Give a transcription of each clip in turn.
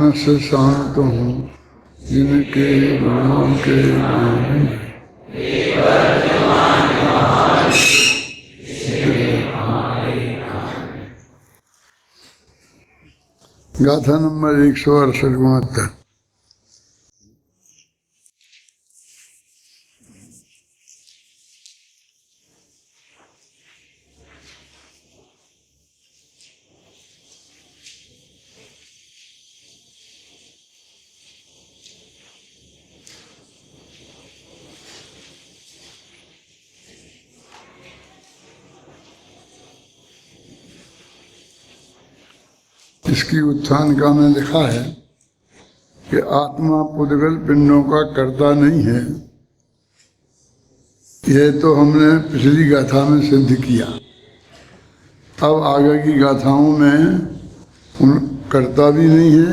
कृष्ण से शांत हूँ, जिनके गुणों के गान गाथा नंबर 168। इसकी उत्थान का में लिखा है कि आत्मा पुद्गल पिंडों का कर्ता नहीं है। यह तो हमने पिछली गाथा में सिद्ध किया। अब आगे की गाथाओं में उन कर्ता भी नहीं है,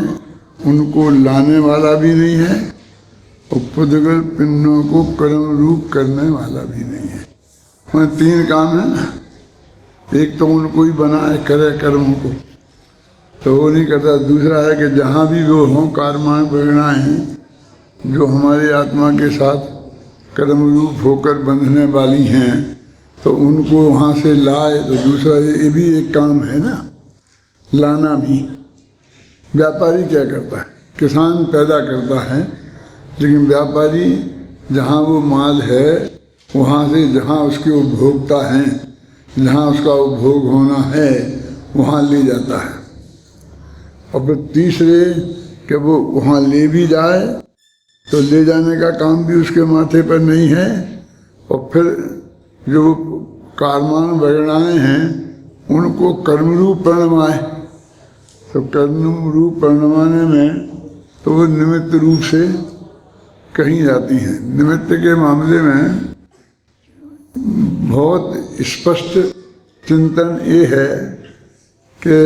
उनको लाने वाला भी नहीं है, और पुद्गल पिंडों को कर्म रूप करने वाला भी नहीं है। वह तीन काम है ना, एक तो उनको ही बनाए करे कर्मों को, तो वो नहीं करता। दूसरा है कि जहाँ भी वो हों कर्माएं प्रेरणाएं जो हमारी आत्मा के साथ कर्म रूप होकर बंधने वाली हैं, तो उनको वहाँ से लाए। तो दूसरा ये भी एक काम है ना, लाना भी। व्यापारी क्या करता है? किसान पैदा करता है, लेकिन व्यापारी जहाँ वो माल है वहाँ से जहाँ उसके उपभोक्ता हैं, जहाँ उसका उपभोग होना है, वहाँ ले जाता है। और फिर तीसरे कि वो वहाँ ले भी जाए तो ले जाने का काम भी उसके माथे पर नहीं है। और फिर जो कर्मान प्रेरणाएं हैं उनको कर्मरूप प्रणमाए, तो कर्म रूप प्रणमाने में तो वो निमित्त रूप से कहीं जाती हैं। निमित्त के मामले में बहुत स्पष्ट चिंतन ये है कि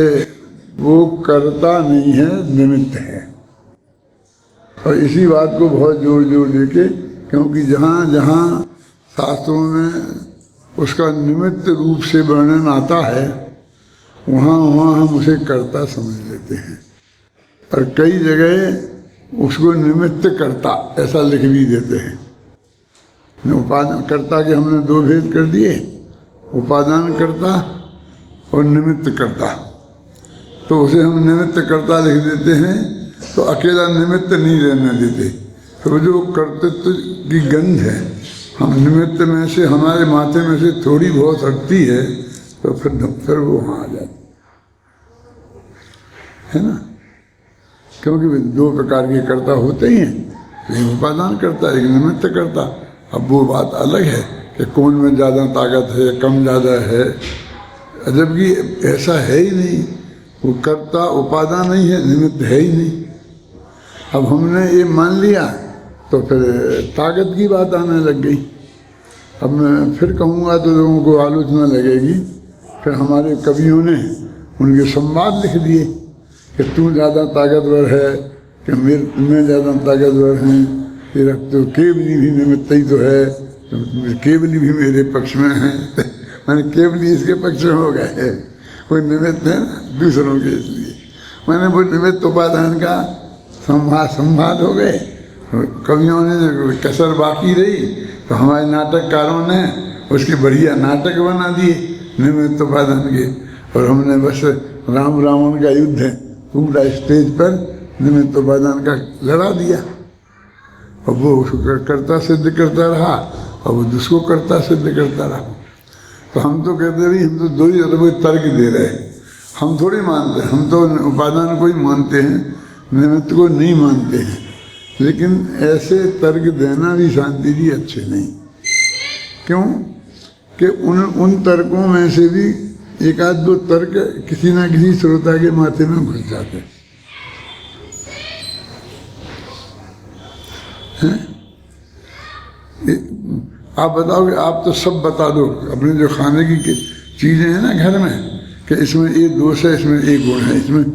वो कर्ता नहीं है, निमित्त है। और इसी बात को बहुत जोर जोर देके, क्योंकि जहाँ जहाँ शास्त्रों में उसका निमित्त रूप से वर्णन आता है वहाँ वहाँ हम उसे कर्ता समझ लेते हैं, और कई जगह उसको निमित्त कर्ता ऐसा लिख भी देते हैं। उपादान कर्ता के हमने दो भेद कर दिए, उपादान कर्ता और निमित्त कर्ता। तो उसे हम निमित्त कर्ता लिख देते हैं, तो अकेला निमित्त नहीं रहने देते। तो जो कर्तृत्व की गंध है हम निमित्त में से, हमारे माथे में से थोड़ी बहुत हटती है, तो फिर वो वहाँ आ जाती है ना। क्योंकि दो प्रकार के कर्ता होते ही हैं, एक उपादान करता, एक निमित्त करता। अब वो बात अलग है कि कौन में ज़्यादा ताकत है, कम ज़्यादा है, जबकि ऐसा है ही नहीं। वो कर्ता उपादान नहीं है, निमित्त है ही नहीं। अब हमने ये मान लिया तो फिर ताकत की बात आने लग गई। अब मैं फिर कहूँगा तो लोगों को आलोचना लगेगी। फिर हमारे कवियों ने उनके संवाद लिख दिए कि तू ज़्यादा ताकतवर है, कि मैं ज़्यादा ताकतवर हैं, तेरा तो केवली भी निमित्त ही तो है, तो केवली भी मेरे पक्ष में है। मैंने केवली इसके पक्ष में हो गए, कोई निमित्त है दूसरों के, इसलिए मैंने वो निमित्त उपादान का संवाद हो गए। कवियों ने कसर बाकी रही तो हमारे नाटककारों ने उसके बढ़िया नाटक बना दिए निमित्त उपादान के, और हमने बस राम रावण का युद्ध है पूरा स्टेज पर निमित्त उपादान का लड़ा दिया, और वो उसको कर्ता सिद्ध करता रहा और वो दूसरो कर्ता सिद्ध करता रहा। तो हम तो कहते रही, हम तो दो ही तर्क दे रहे हैं, हम थोड़ी मानते हैं। हम तो उपादान को ही मानते हैं, निमित्त को नहीं मानते हैं। लेकिन ऐसे तर्क देना भी शांति जी अच्छे नहीं। क्यों कि उन तर्कों में से भी एक आध दो तर्क किसी ना किसी श्रोता के माथे में घुस जाते हैं। आप बताओ कि आप तो सब बता दो अपने जो खाने की चीज़ें हैं ना घर में, कि इसमें ये दोष है, इसमें एक गुण है, इसमें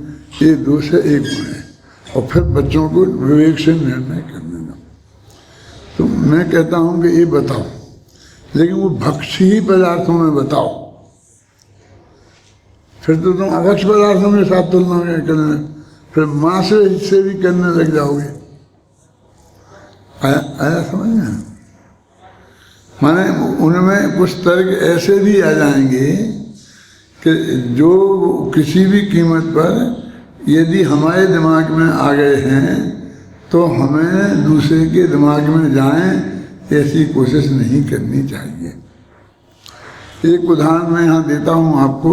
ये दोष है, एक गुण है, और फिर बच्चों को विवेक से निर्णय करने दो। तो मैं कहता हूँ कि ये बताओ, लेकिन वो भक्ष्य ही पदार्थों में बताओ, फिर तो तुम अभक्ष पदार्थों के साथ तुलना करें। फिर माँ से हिस्से भी करने लग जाओगे। आया समझ में? माने उनमें कुछ तर्क ऐसे भी आ जाएंगे कि जो किसी भी कीमत पर यदि हमारे दिमाग में आ गए हैं तो हमें दूसरे के दिमाग में जाएं ऐसी कोशिश नहीं करनी चाहिए। एक उदाहरण मैं यहाँ देता हूँ आपको,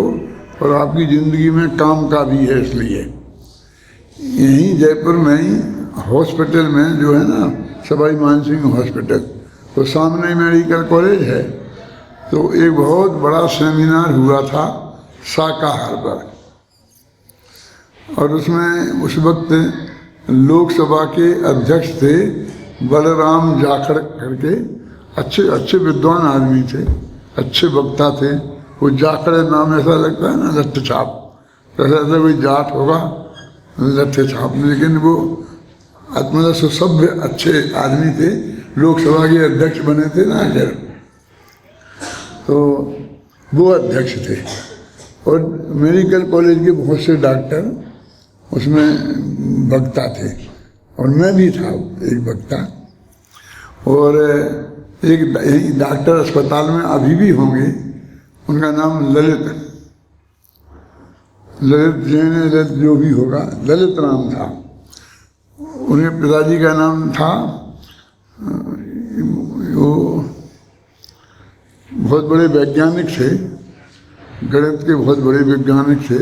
और आपकी ज़िंदगी में काम का भी है। इसलिए यहीं जयपुर में ही हॉस्पिटल में जो है ना, सवाई मानसिंह हॉस्पिटल, तो सामने मेडिकल कॉलेज है, तो एक बहुत बड़ा सेमिनार हुआ था शाकाहार पर। और उसमें उस वक्त लोकसभा के अध्यक्ष थे बलराम जाखड़ करके, अच्छे विद्वान आदमी थे, अच्छे वक्ता थे। वो जाखड़ नाम ऐसा लगता है ना, लट्ठ छाप, ऐसा कोई जाट होगा लट्ठ छाप, लेकिन वो मतलब सुसभ्य अच्छे आदमी थे। लोकसभा के अध्यक्ष बने थे ना आखिर, तो वो अध्यक्ष थे। और मेडिकल कॉलेज के बहुत से डॉक्टर उसमें वक्ता थे, और मैं भी था एक वक्ता। और एक डॉक्टर अस्पताल में अभी भी होंगे, उनका नाम ललित जैन, ललित जो भी होगा, ललित नाम था। उनके पिताजी का नाम था, वो बहुत बड़े वैज्ञानिक थे, गणित के बहुत बड़े वैज्ञानिक थे,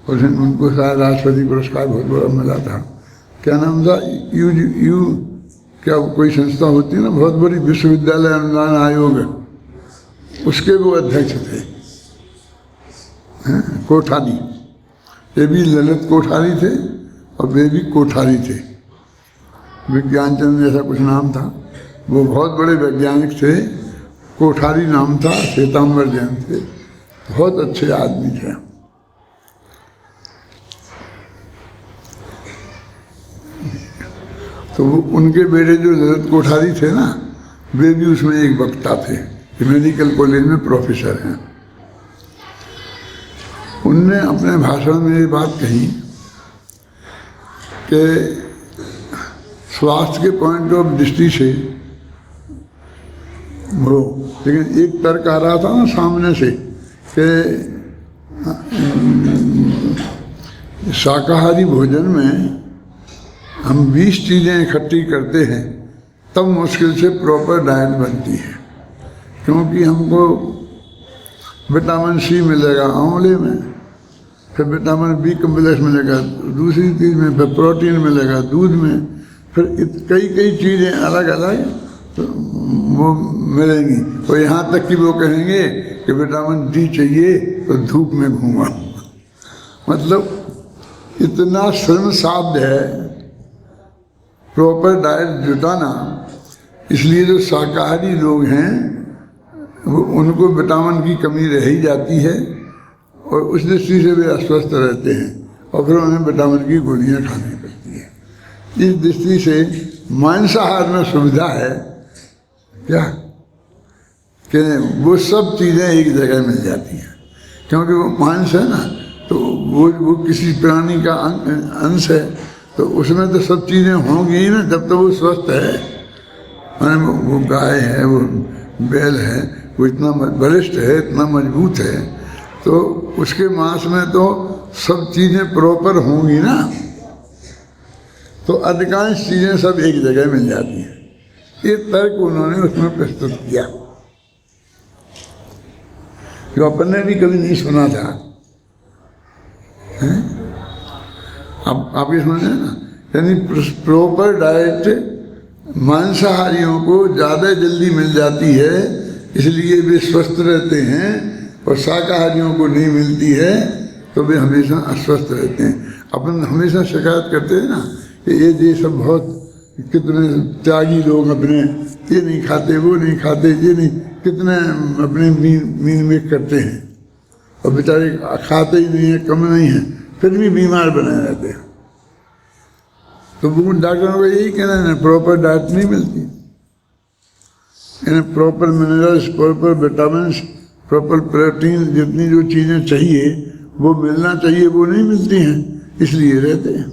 और उनको शायद राष्ट्रपति पुरस्कार बहुत बड़ा मिला था। क्या नाम था? यू क्या कोई संस्था होती है ना बहुत बड़ी, विश्वविद्यालय अनुदान आयोग, उसके वो अध्यक्ष थे, कोठारी। ये भी ललित कोठारी थे और वे भी कोठारी थे, विज्ञान चंद्र जैसा कुछ नाम था। वो बहुत बड़े वैज्ञानिक थे, कोठारी नाम था, श्वेतांबर जैन थे, बहुत अच्छे आदमी थे। तो उनके बेटे जो ललित कोठारी थे ना, वे भी उसमें एक वक्ता थे, मेडिकल कॉलेज में प्रोफेसर हैं। उनने अपने भाषण में ये बात कही कि स्वास्थ्य के पॉइंट ऑफ दृष्टि से वो, लेकिन एक तर्क आ रहा था ना सामने से कि शाकाहारी भोजन में हम 20 चीज़ें इकट्ठी करते हैं तब मुश्किल से प्रॉपर डाइट बनती है, क्योंकि हमको विटामिन सी मिलेगा आंवले में, फिर विटामिन बी कम्प्लेक्स मिलेगा दूसरी चीज़ में, फिर प्रोटीन मिलेगा दूध में, फिर कई चीज़ें अलग अलग तो वो मिलेंगी। और यहाँ तक कि वो कहेंगे कि विटामिन डी चाहिए तो धूप में घूमा। मतलब इतना श्रम साध्य है प्रॉपर डाइट जुटाना। इसलिए जो शाकाहारी लोग हैं वो उनको विटामिन की कमी रह ही जाती है, और उस दृष्टि से वे अस्वस्थ रहते हैं, और फिर उन्हें विटामिन की गोलियां खानी पड़ती है। इस दृष्टि से मांसाहार में सुविधा है क्या कि वो सब चीज़ें एक जगह मिल जाती हैं, क्योंकि वो मांस है ना, तो वो किसी प्राणी का अंश है, तो उसमें तो सब चीज़ें होंगी ही ना, जब तो वो स्वस्थ है। मैंने वो गाय है, वो बैल है, वो इतना बलिष्ठ है, इतना मजबूत है, तो उसके मांस में तो सब चीज़ें प्रॉपर होंगी ना, तो अधिकांश चीज़ें सब एक जगह मिल जाती हैं। ये तर्क उन्होंने उसमें प्रस्तुत किया, जो अपन ने भी कभी नहीं सुना था। अब आप ये समझे ना, यानी प्रॉपर डाइट मांसाहारियों को ज़्यादा जल्दी मिल जाती है, इसलिए वे स्वस्थ रहते हैं, और शाकाहारियों को नहीं मिलती है तो वे हमेशा अस्वस्थ रहते हैं। अपन हमेशा शिकायत करते हैं ना कि ये सब बहुत कितने त्यागी लोग अपने, ये नहीं खाते, वो नहीं खाते, ये नहीं, कितने अपने मीन में करते हैं, और बेचारे खाते ही नहीं है, कम नहीं है, फिर भी बीमार बने रहते हैं। तो वो डॉक्टरों का यही कहना है, प्रॉपर डाइट नहीं मिलती, इन्हें proper minerals, proper vitamin, proper protein, जितनी जो चीज़ें चाहिए वो मिलना चाहिए, वो नहीं मिलती हैं, इसलिए रहते हैं।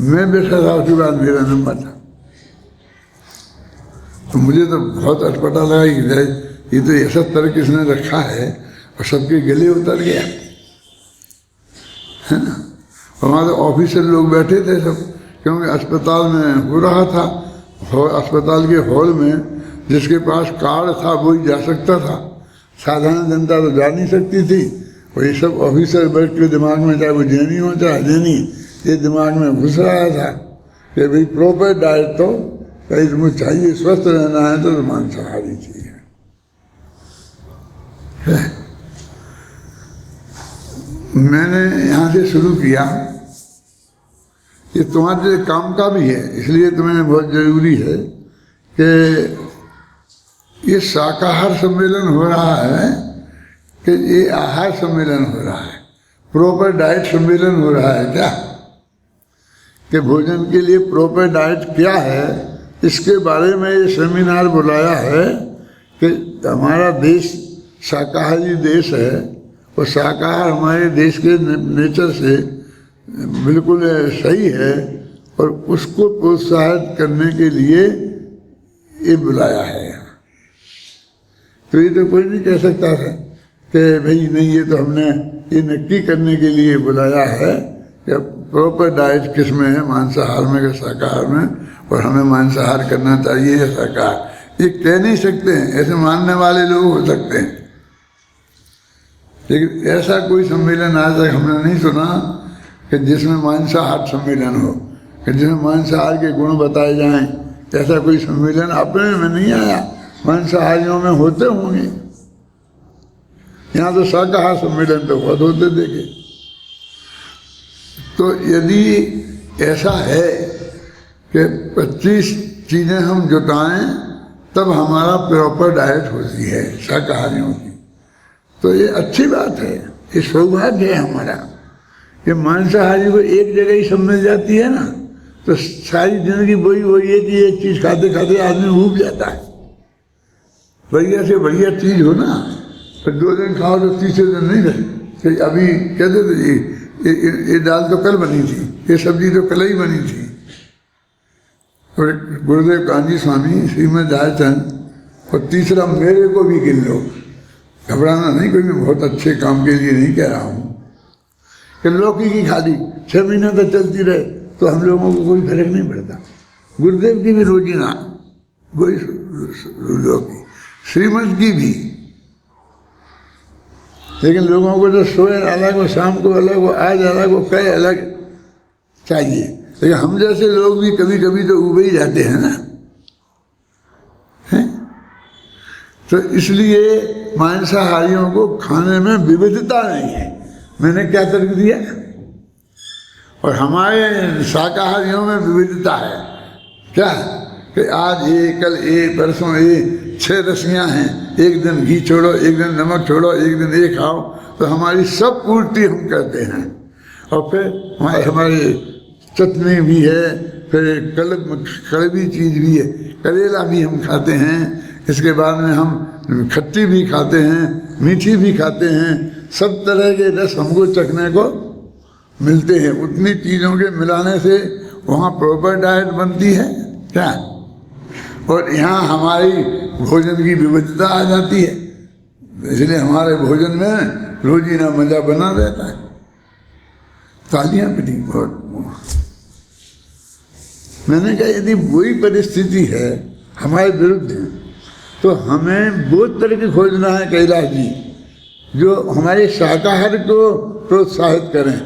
मैं बैठा था, उसके बाद मेरा नंबर था। तो मुझे तो बहुत अटपटा लगा कि ये तो ऐसा तर्क किसने रखा है और सबके गले उतर गया, है ना। और वहाँ तो ऑफिसर लोग बैठे थे सब, क्योंकि अस्पताल में हो रहा था। अस्पताल के हॉल में जिसके पास कार्ड था वही जा सकता था, साधारण जनता तो जा नहीं सकती थी। और ये सब ऑफिसर बैठ के दिमाग में, चाहे वो जैनी हो चाहे जैनी, ये दिमाग में घुस रहा था कि भाई प्रॉपर डाइट तो कहीं तुम्हें चाहिए, स्वस्थ रहना है तो मांसाहारी चाहिए। मैंने यहाँ से शुरू किया, ये तुम्हारे काम का भी है, इसलिए तुम्हें बहुत जरूरी है कि ये शाकाहार सम्मेलन हो रहा है कि ये आहार सम्मेलन हो रहा है, प्रॉपर डाइट सम्मेलन हो रहा है क्या, कि भोजन के लिए प्रॉपर डाइट क्या है, इसके बारे में ये सेमिनार बुलाया है कि हमारा देश शाकाहारी देश है और शाकाहार हमारे देश के नेचर से बिल्कुल सही है और उसको प्रोत्साहित करने के लिए ये बुलाया है। तो ये तो कोई नहीं कह सकता था कि भाई नहीं, ये तो हमने ये नक्की करने के लिए बुलाया है कि प्रॉपर डाइट किस में है, मांसाहार में या शाकाहार में, और हमें मांसाहार करना चाहिए या शाकाहार। ये कह नहीं सकते हैं, ऐसे मानने वाले लोग हो सकते हैं, लेकिन ऐसा कोई सम्मेलन आज तक हमने नहीं सुना कि जिसमें मांसाहार सम्मेलन हो, कि जिसमें मांसाहार के गुण बताए जाएं। ऐसा कोई सम्मेलन अपने में नहीं आया, मांसाहारियों में होते होंगे। यहाँ तो शाकाहार सम्मेलन तो बहुत होते देखे। तो यदि ऐसा है कि 25 चीज़ें हम जुटाएं तब हमारा प्रॉपर डाइट होती है शाकाहारियों की, तो ये अच्छी बात है, ये सौभाग्य है हमारा कि मांसाहारी को एक जगह ही सब मिल जाती है ना, तो सारी जिंदगी वही एक चीज़ खाते खाते आदमी ऊब जाता है। बढ़िया से बढ़िया चीज़ हो ना, फिर 2 दिन खाओ तो तीसरे दिन नहीं रहे। अभी कहते थे ये दाल तो कल बनी थी, ये सब्जी तो कल ही बनी थी। और गुरुदेव कांजी स्वामी श्रीमद आयतन, और तीसरा मेरे को भी गिन लो, घबराना नहीं, कोई मैं बहुत अच्छे काम के लिए नहीं कह रहा हूँ कि लौकी की खाली 6 महीना तक चलती रहे तो हम लोगों को कोई फर्क नहीं पड़ता। गुरुदेव की भी रोजी ना वही लौकी, श्रीमद की भी, लेकिन लोगों को जो सोए अलग हो, शाम को अलग हो, आज अलग हो, कई अलग चाहिए। लेकिन हम जैसे लोग भी कभी कभी तो उब ही जाते हैं ना, है? तो इसलिए मांसाहारियों को खाने में विविधता नहीं है। मैंने क्या तर्क दिया? और हमारे शाकाहारियों में विविधता है क्या, कि आज ये, कल ये, परसों ये, 6 रस्सियाँ हैं, एक दिन घी छोड़ो, एक दिन नमक छोड़ो, एक दिन ये खाओ, तो हमारी सब पूर्ति हम करते हैं। और फिर हमारे चटनी भी है, फिर कड़वी चीज़ भी है, करेला भी हम खाते हैं, इसके बाद में हम खट्टी भी खाते हैं, मीठी भी खाते हैं, सब तरह के रस हमको चखने को मिलते हैं। उतनी चीज़ों के मिलाने से वहाँ प्रॉपर डाइट बनती है क्या, और यहाँ हमारी भोजन की विविधता आ जाती है, इसलिए हमारे भोजन में रोजीना मजा बना रहता है। तालियां पिटी बहुत। मैंने कहा यदि वही परिस्थिति है हमारे विरुद्ध है तो हमें वो तर्क खोजना है कैलाश जी जो हमारे शाकाहार को प्रोत्साहित करें।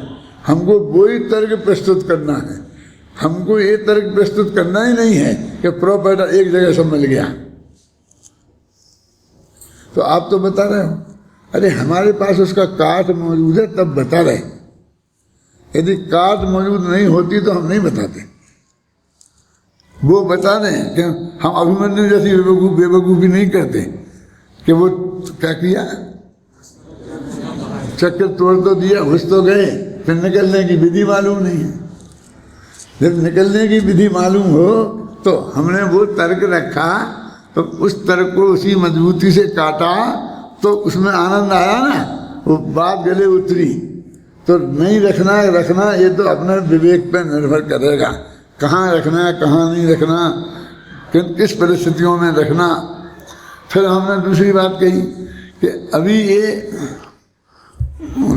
हमको वही तर्क प्रस्तुत करना है, हमको ये तर्क प्रस्तुत करना ही नहीं है कि प्रॉपर एक जगह सब मिल गया। तो आप तो बता रहे हो, अरे हमारे पास उसका काट मौजूद है तब बता रहे, यदि काट मौजूद नहीं होती तो हम नहीं बताते। वो बता दें कि हम अभिमन्यु जैसी बेवकूफ़ी नहीं करते कि वो क्या किया, चक्कर तोड़ तो दिया, घुस तो गए, फिर निकलने की विधि मालूम नहीं है। जब निकलने की विधि मालूम हो तो हमने वो तर्क रखा, तो उस तर्क को उसी मजबूती से काटा तो उसमें आनंद आया ना, वो बात गले उतरी। तो नहीं रखना रखना ये तो अपने विवेक पर निर्भर करेगा, कहाँ रखना है कहाँ नहीं रखना, किस परिस्थितियों में रखना। फिर हमने दूसरी बात कही कि अभी ये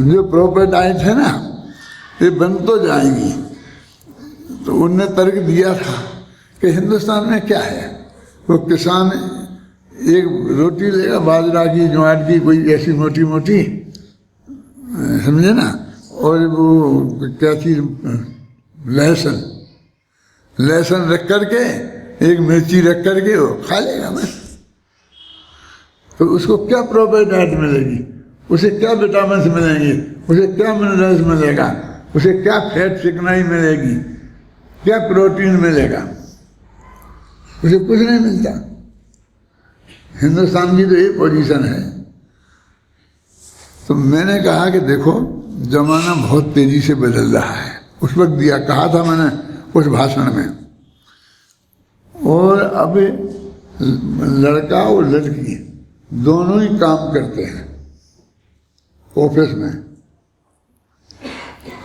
जो प्रॉपर डाइट है ना, ये बन तो जाएंगी। तो उनने तर्क दिया था कि हिंदुस्तान में क्या है, वो किसान एक रोटी लेगा बाजरा की, ज्वार की, कोई ऐसी मोटी मोटी, समझे ना, और वो क्या चीज, लहसुन रख करके, एक मिर्ची रख करके वो खा लेगा बस। तो उसको क्या प्रॉपर डाइट मिलेगी, उसे क्या विटामिन मिलेंगे, उसे क्या मिनरल्स मिलेगा, उसे क्या फैट चिकनाई मिलेगी, क्या प्रोटीन मिलेगा, उसे कुछ नहीं मिलता। हिंदुस्तान की तो ये पोजीशन है। तो मैंने कहा कि देखो जमाना बहुत तेजी से बदल रहा है, उस वक्त दिया कहा था मैंने उस भाषण में। और अब लड़का और लड़की दोनों ही काम करते हैं ऑफिस में।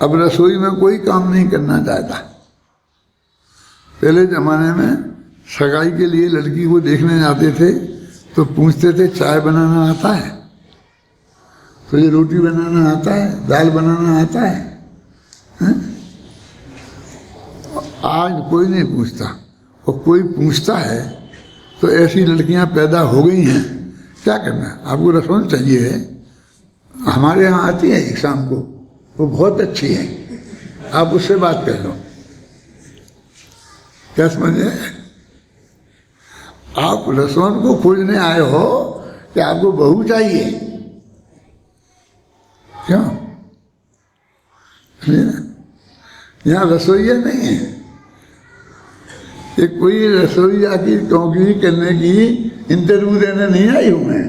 अब रसोई में कोई काम नहीं करना चाहता। पहले जमाने में सगाई के लिए लड़की को देखने जाते थे तो पूछते थे चाय बनाना आता है, तो ये रोटी बनाना आता है, दाल बनाना आता है, हैं? आज कोई नहीं पूछता, और कोई पूछता है तो ऐसी लड़कियां पैदा हो गई हैं। क्या करना, आपको रसोई चाहिए है, हमारे यहाँ आती है एक शाम को, वो बहुत अच्छी है, आप उससे बात कर लो। क्या समझे, आप रसोई को खोजने आए हो कि आपको बहू चाहिए, क्यों? यहाँ रसोईया नहीं है, ये कोई रसोईया की नौकरी करने की इंटरव्यू देने नहीं आई हूं मैं,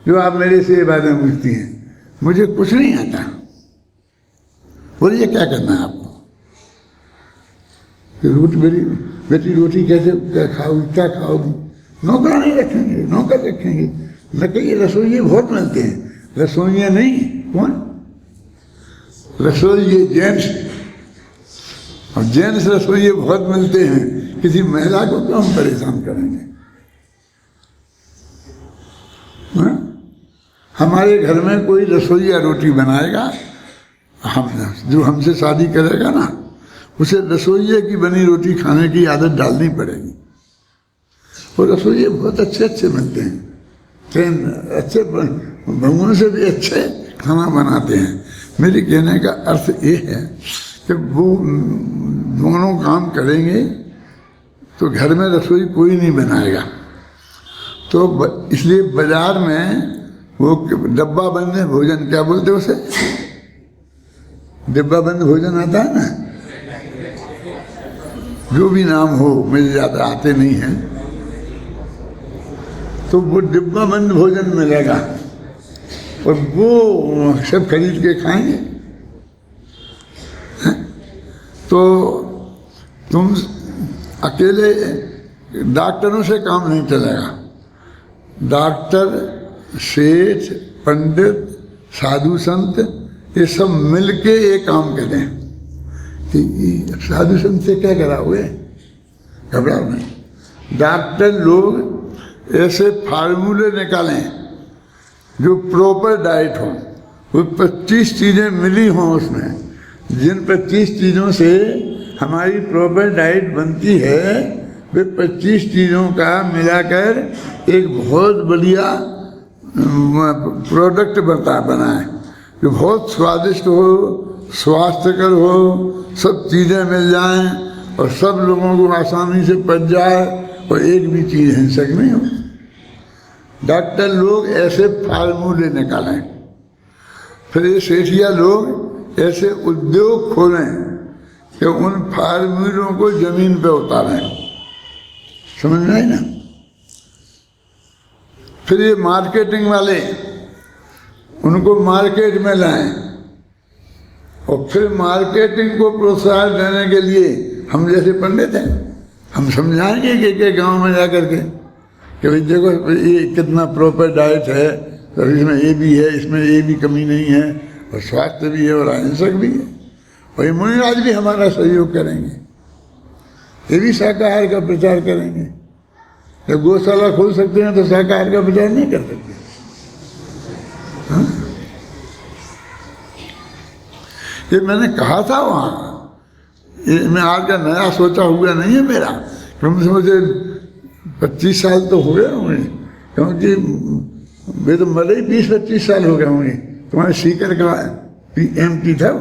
जो आप मेरे से ये बातें पूछती हैं। मुझे कुछ नहीं आता, बोलिए क्या करना है आपको? रोटी मेरी बेटी रोटी कैसे खाओगी, क्या खाओगी? नौकर नहीं रखेंगे, नौकर रखेंगे। मैं कहिए रसोइये बहुत मिलते हैं, रसोइये नहीं, कौन रसोइये? जेंट्स, और जेंट्स रसोइये बहुत मिलते हैं, किसी महिला को क्यों हम परेशान करेंगे? हा? हमारे घर में कोई रसोइया रोटी बनाएगा, हम जो हमसे शादी करेगा ना, उसे रसोइये की बनी रोटी खाने की आदत डालनी पड़ेगी। और रसोइये बहुत अच्छे अच्छे बनते हैं, ट्रेन अच्छे बहुओं से भी अच्छे खाना बनाते हैं। मेरे कहने का अर्थ ये है कि वो दोनों काम करेंगे तो घर में रसोई कोई नहीं बनाएगा। तो इसलिए बाजार में वो डब्बा बंद भोजन, क्या बोलते उसे, डिब्बा बंद भोजन आता है ना, जो भी नाम हो, मुझे ज़्यादा आते नहीं हैं, तो वो डिब्बा बंद भोजन मिलेगा और वो सब खरीद के खाएंगे। तो तुम अकेले डॉक्टरों से काम नहीं चलेगा। डॉक्टर, सेठ, पंडित, साधु संत, ये सब मिलके ये काम करें। साधु संत से क्या कराओगे, घबराओ नहीं। डॉक्टर लोग ऐसे फार्मूले निकालें जो प्रॉपर डाइट हो, वो 25 चीज़ें मिली हों उसमें, जिन 25 चीज़ों से हमारी प्रॉपर डाइट बनती है, वे 25 चीज़ों का मिलाकर एक बहुत बढ़िया प्रोडक्ट बनाए जो बहुत स्वादिष्ट हो, स्वास्थ्यकर हो, सब चीज़ें मिल जाएं और सब लोगों को आसानी से पच जाए और एक भी चीज़ हिंसक नहीं हो। डॉक्टर लोग ऐसे फार्मूले निकालें, फिर ये सेठिया लोग ऐसे उद्योग खोलें कि उन फार्मूलों को जमीन पे उतारें। समझ में आई ना? फिर ये मार्केटिंग वाले उनको मार्केट में लाएं और फिर मार्केटिंग को प्रोत्साहन देने के लिए हम जैसे पंडित हैं, हम समझाएंगे कि गांव में जा करके कि भाई देखो ये कितना प्रॉपर डाइट है, तो इसमें ये भी है, इसमें ये भी कमी नहीं है, और स्वास्थ्य भी है और अहिंसक भी है। और ये मुनिराज भी हमारा सहयोग करेंगे, ये भी शाकाहार का प्रचार करेंगे। जब गौशाला खोल सकते हैं तो शाकाहार का प्रचार नहीं कर सकते। हाँ? ये मैंने कहा था वहाँ, ये मैं आज का नया सोचा हुआ नहीं है मेरा, कम से मुझे 25 साल तो हो गए होंगे, क्योंकि वे तो मरे ही 20-25 साल हो गए होंगे। तुम्हारे सीकर का MP था वो,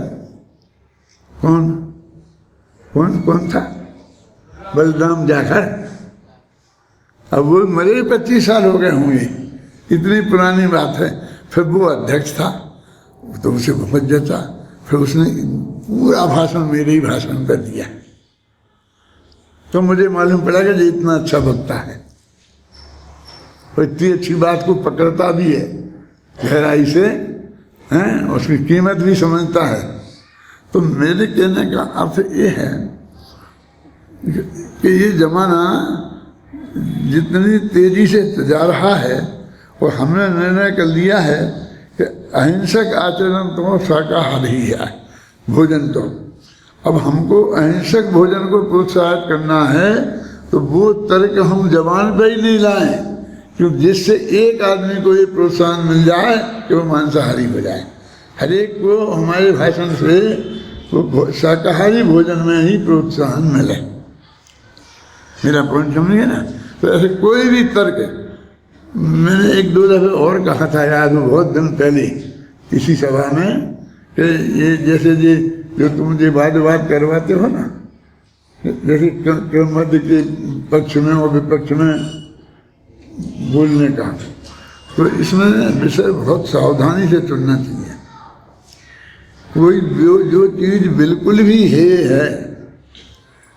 कौन था? बलराम जाखड़। अब वो मरे 25 साल हो गए होंगे, इतनी पुरानी बात है। फिर वो अध्यक्ष था, तो उसे बहुत जचा, फिर उसने पूरा भाषण मेरे ही भाषण पर दिया। तो मुझे मालूम पड़ा कि ये इतना अच्छा वक्ता है और इतनी अच्छी बात को पकड़ता भी है गहराई से, हैं, उसकी कीमत भी समझता है। तो मेरे कहने का अर्थ ये है कि ये जमाना जितनी तेजी से जा रहा है और हमने निर्णय कर लिया है कि अहिंसक आचरण तो शाकाहार ही है भोजन। तो अब हमको अहिंसक भोजन को प्रोत्साहित करना है, तो वो तर्क हम जबान पे ही नहीं लाएं, क्योंकि जिससे एक आदमी को ये प्रोत्साहन मिल जाए कि वो मांसाहारी हो जाए। हर एक को हमारे भाषण से वो शाकाहारी भोजन में ही प्रोत्साहन मिले। मेरा पॉइंट समझिए ना। तो ऐसे कोई भी तर्क, मैंने 1-2 दफे और कहा था, याद हो, बहुत दिन पहले इसी सभा में, कि ये जैसे ये जो तुम ये वाद करवाते हो ना, जैसे मध्य के पक्ष में और विपक्ष में बोलने का, तो इसमें विषय बहुत सावधानी से चुनना चाहिए। कोई जो चीज बिल्कुल भी है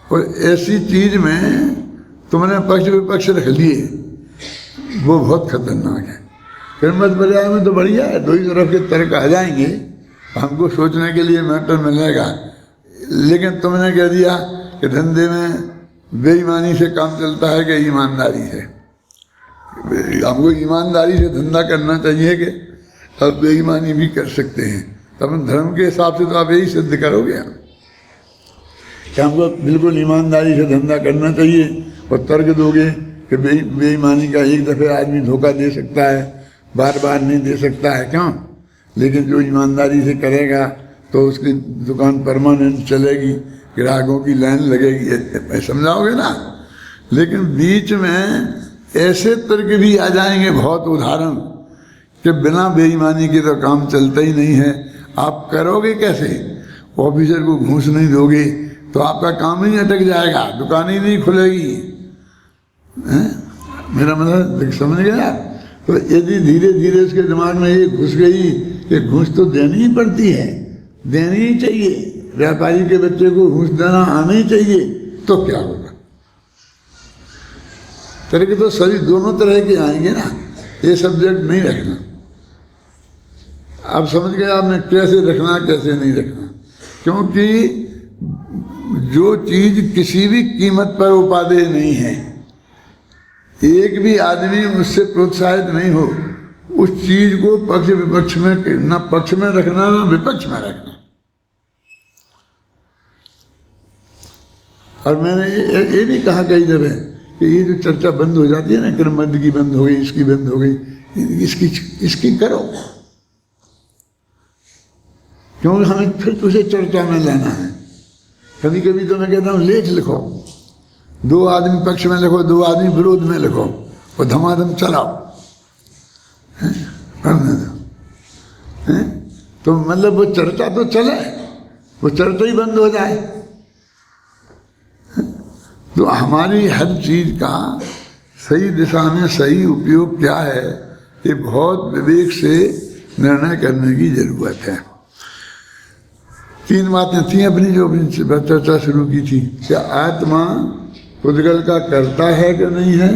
और ऐसी चीज में तुमने पक्ष विपक्ष रख लिए, वो बहुत खतरनाक है। फिर मत बाजार में तो बढ़िया है, 2 ही तरफ के तर्क आ जाएंगे, हमको सोचने के लिए मैटर मिलेगा। लेकिन तुमने कह दिया कि धंधे में बेईमानी से काम चलता है कि ईमानदारी से। हमको ईमानदारी से धंधा करना चाहिए कि अब बेईमानी भी कर सकते हैं। तब धर्म के हिसाब से तो आप यही सिद्ध करोगे कि हमको बिल्कुल ईमानदारी से धंधा करना चाहिए, और तर्क दोगे कि बेईमानी का एक दफ़े आदमी धोखा दे सकता है, बार बार नहीं दे सकता है, क्यों? लेकिन जो ईमानदारी से करेगा तो उसकी दुकान परमानेंट चलेगी, ग्राहकों की लाइन लगेगी, समझाओगे ना। लेकिन बीच में ऐसे तर्क भी आ जाएंगे, बहुत उदाहरण, कि बिना बेईमानी के तो काम चलता ही नहीं है। आप करोगे कैसे? ऑफिसर को घूस नहीं दोगे तो आपका काम ही अटक जाएगा, दुकान ही नहीं खुलेगी। मेरा मतलब समझ गया? तो यदि धीरे धीरे उसके दिमाग में ये घुस गई कि घूस तो देनी ही पड़ती है, देनी ही चाहिए, व्यापारी के बच्चे को घूस देना आना ही चाहिए, तो क्या होगा? तर्क तो सभी दोनों तरह के आएंगे ना, ये सब्जेक्ट नहीं रखना। आप समझ गए आपने कैसे रखना कैसे नहीं रखना। क्योंकि जो चीज किसी भी कीमत पर उपादेय नहीं है, एक भी आदमी उससे प्रोत्साहित नहीं हो, उस चीज को पक्ष विपक्ष में न पक्ष में रखना न विपक्ष में रखना। और मैंने ये भी कहा कई जगह कि ये जो चर्चा बंद हो जाती है ना, क्रमबद्ध की बंद हो गई, इसकी बंद हो गई, इसकी करो, क्योंकि हमें फिर तुझे चर्चा में लाना है। कभी कभी तो मैं कहता हूँ लेख लिखो, 2 आदमी पक्ष में लिखो, 2 आदमी विरोध में लिखो, और धमाधम चलाओ, पढ़ने दो। तो मतलब वो चर्चा तो चले, वो चर्चा ही बंद हो जाए। तो हमारी हर चीज का सही दिशा में सही उपयोग क्या है, ये बहुत विवेक से निर्णय करने की जरूरत है। 3 बातें थी अपनी जो अपनी चर्चा शुरू की थी। क्या आत्मा पुद्गल का करता है कि नहीं है,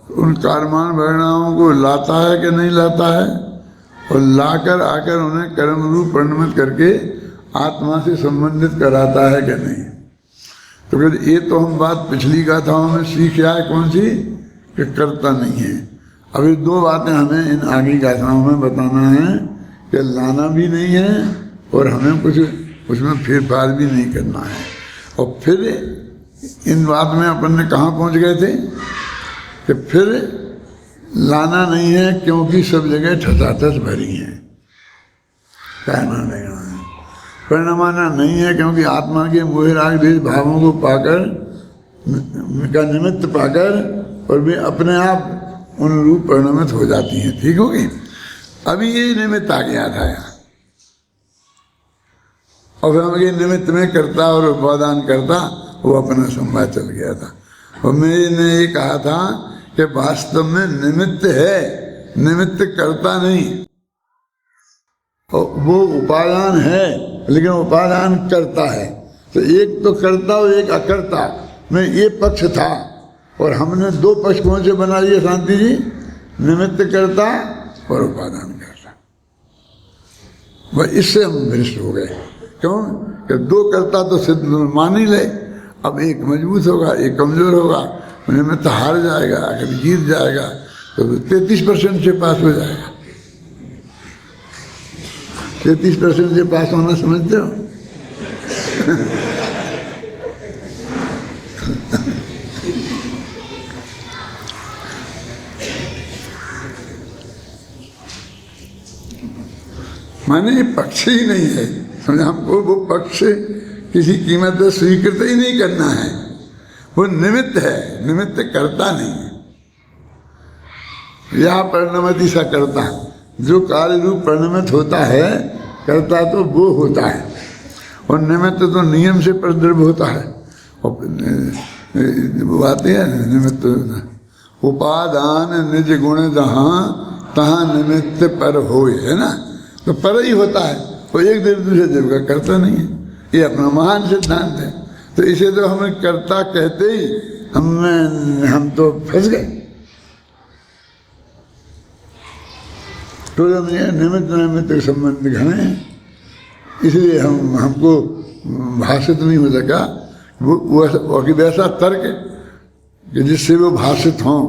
उन कर्माण परिणामों को लाता है कि नहीं लाता है, और लाकर आकर उन्हें कर्म रूप परिणमित करके आत्मा से संबंधित कराता है कि नहीं। तो फिर ये तो हम बात पिछली गाथाओं में सीख आए, कौन सी? कि करता नहीं है। अभी 2 बातें हमें इन आगे गाथाओं में बताना है कि लाना भी नहीं है और हमें कुछ उसमें फेरफार भी नहीं करना है। और फिर इन बात में अपन ने कहाँ पहुँच गए थे कि फिर लाना नहीं है क्योंकि सब जगह ठसाठस भरी है, कहना नहीं है। परिणमाना नहीं है क्योंकि आत्मा के मोह राग द्वेष भावों को पाकर का निमित्त पाकर और वे अपने आप उन रूप परिणमित हो जाती हैं। ठीक हो गई। अभी ये निमित्त आ गया था यहाँ, और फिर हम ये निमित्त में करता और उपादान करता वो अपना संवाद चल गया था। और मैंने ये कहा था कि वास्तव में निमित्त है, निमित्त करता नहीं। और वो उपादान है लेकिन उपादान करता है। तो एक तो करता और एक अकर्ता में ये पक्ष था, और हमने दो पक्ष कौन से बना लिए शांति जी? निमित्त करता और उपादान करता। वह इससे हम भ्रष्ट हो गए। क्यों कि दो करता तो सिद्ध मान ही ले, अब एक मजबूत होगा एक कमजोर होगा, निमित्त हार जाएगा कभी जीत जाएगा, तो 33% से पास हो जाएगा। 33% से पास होना समझते हो? माने ये पक्ष ही नहीं है, समझे? हमको वो पक्ष किसी कीमत पर स्वीकृत ही नहीं करना है। वो निमित्त है, निमित्त करता नहीं है। यह परिणमति सा करता, जो कार्य रूप परिणमित होता है करता तो वो होता है, और निमित्त तो नियम से प्रद्रव होता है। और वो आते हैं निमित्त उपादान निज गुण जहाँ तहाँ निमित्त पर होए, है ना? तो पर ही होता है, वो एक देर दूसरे देव का करता नहीं है। ये अपना महान सिद्धांत है। तो इसे तो हमें कर्ता कहते ही हम तो फंस गए। तो निमित्त निमित्त संबंध घने हैं, इसलिए हमको भाषित नहीं हो सका। वो वैसा तर्क कि जिससे वो भाषित हों,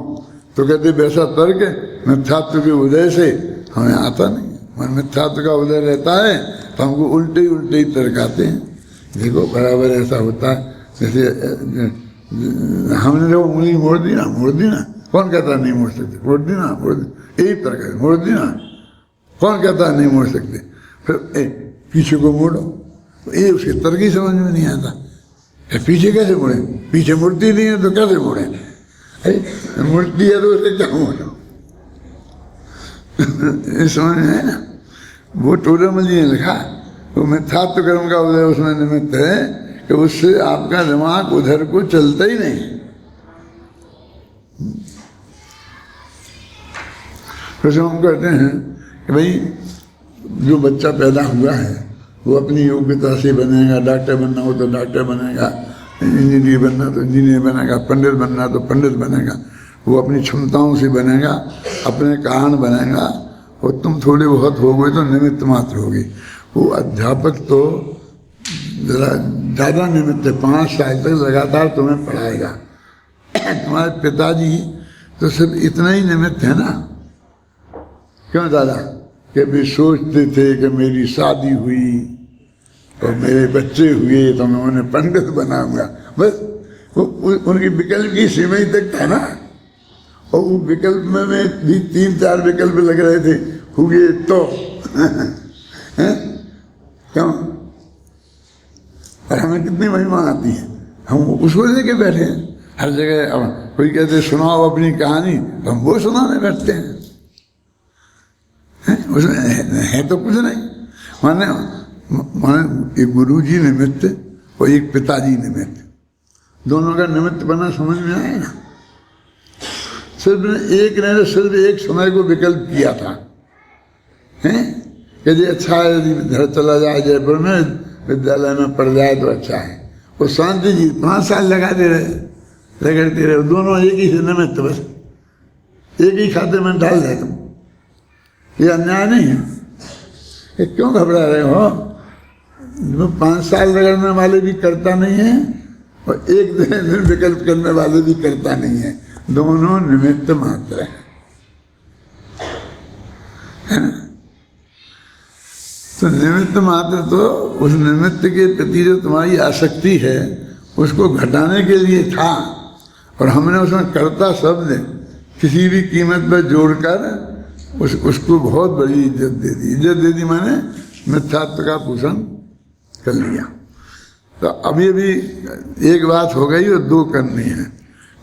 तो कहते वैसा तर्क मिथ्यात्व के उदय से हमें आता नहीं। मन मिथ्यात्व का उदय रहता है तो हमको उल्टे ही तर्क आते हैं। देखो बराबर ऐसा होता है, जैसे हमने जो उंगली मोड़ दी ना, कौन कहता नहीं मोड़ सकते? मोड़ दी ना, यही तर्क है, मोड़ दी ना, कौन कहता नहीं मोड़ सकते? फिर पीछे को मोड़ो, ये उसके तर्क ही समझ में नहीं आता। पीछे कैसे मुड़े? पीछे मुड़ती नहीं है तो कैसे मुड़े? मुड़ती है तो उसे क्या मोड़ो? समझ में है ना? वो टोडरमल जी ने लिखा, वो मिथ्यात्व कर्म का उदय उसमें निमित्त है कि उससे आपका दिमाग उधर को चलता ही नहीं। जैसे हम कहते हैं कि भाई जो बच्चा पैदा हुआ है वो अपनी योग्यता से बनेगा, डॉक्टर बनना हो तो डॉक्टर बनेगा, इंजीनियर बनना तो इंजीनियर बनेगा, पंडित बनना तो पंडित बनेगा। वो अपनी क्षमताओं से बनेगा, अपने कारण बनेगा, और तुम थोड़े बहुत हो गए तो निमित्त मात्र होगी। वो अध्यापक तो जरा ज़्यादा निमित्त है, 5 साल तक लगातार तुम्हें पढ़ाएगा। तुम्हारे पिताजी तो सिर्फ इतना ही निमित्त है ना। क्यों दादा? कि वे सोचते थे कि मेरी शादी हुई और मेरे बच्चे हुए तो मैं उन्हें पंडित बनाऊंगा, बस। वो उनकी विकल्प की सीमा ही तक था ना। और वो विकल्प में भी 3-4 विकल्प लग रहे थे, हुए तो क्यों? और हमें कितनी महिमा आती है, हम उसको लेके बैठे हैं हर जगह। अब कोई कहते सुनाओ अपनी कहानी, तो हम वो सुनाने बैठते हैं। उसमें है तो कुछ नहीं। माने एक गुरुजी निमित्त और एक पिताजी निमित्त, दोनों का निमित्त बना समझ में आए ना। सिर्फ एक समय को विकल्प किया था, हैं कि जी अच्छा है यदि घर चला जाए जयपुर में विद्यालय में पढ़ जाए तो अच्छा है। वो शांति जी 5 साल लगाते रहे, दोनों एक ही से निमित्त, बस एक ही खाते में डाल जाए। तुम ये अन्याय नहीं है? ये क्यों घबरा रहे हो? 5 साल रगड़ने वाले भी करता नहीं है और एक दिन विकल्प करने वाले भी करता नहीं है, दोनों निमित्त मात्र है ना। तो निमित्त मात्र तो उस निमित्त के प्रति जो तुम्हारी आसक्ति है उसको घटाने के लिए था, और हमने उसमें कर्ता शब्द किसी भी कीमत पर जोड़कर उसको बहुत बड़ी इज्जत दे दी। इज्जत दे दी माने मिथ्यात्व का पोषण कर लिया। तो अभी अभी एक बात हो गई और दो करनी है।